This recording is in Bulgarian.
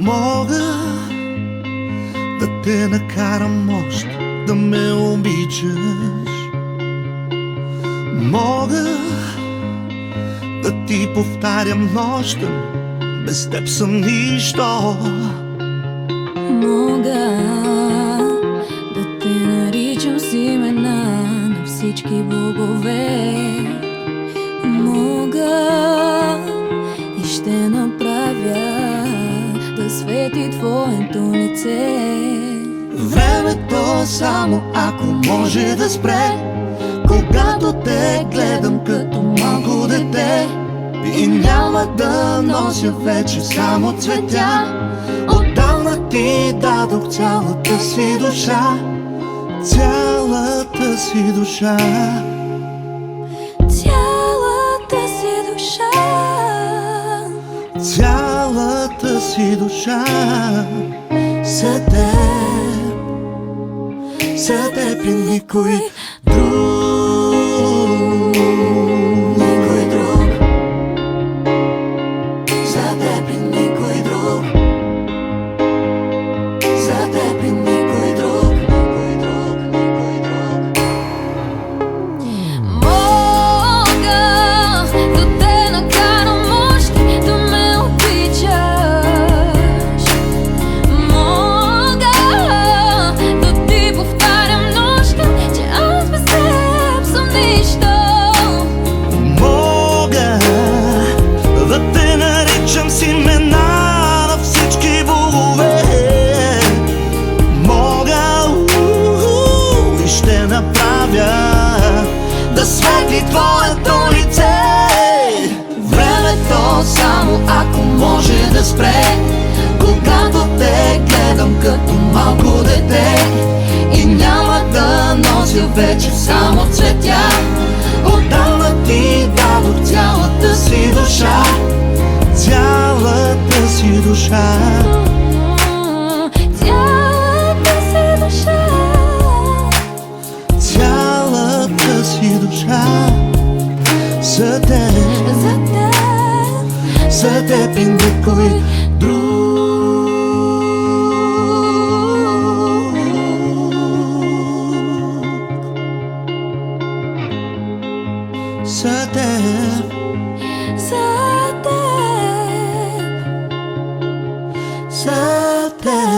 Мога да те накарам още да ме обичаш. Мога да ти повтарям нощем, без теб съм нищо. Мога да те наричам с имена на всички богове. Мога и ще направя да свети твоето лице. Времето само ако може да спре, когато те гледам като малко дете. И няма да нося вече само цветя. Отдавна ти дадох цялата си душа, цялата си душа, цялата си душа, цялата си душа. За теб и никой друг. Никой друг. За теб и никой друг. За теб и никой друг. Никой друг, никой друг. Мога да те накарам още да ме обичаш. Мога да ти повтарям нощем, че аз без теб съм нищо. Мога да те наричам с имена на всички богове. Мога и ще направя да светли твоето лице. Времето само ако може да спре, когато те гледам като малко дете. И няма да нося вече само цветя. Отдавна ти дадох цялата си душа, цялата си душа, Цялата си душа, цялата си душа. За теб, за теб и никой друг. За теб, за теб, за теб.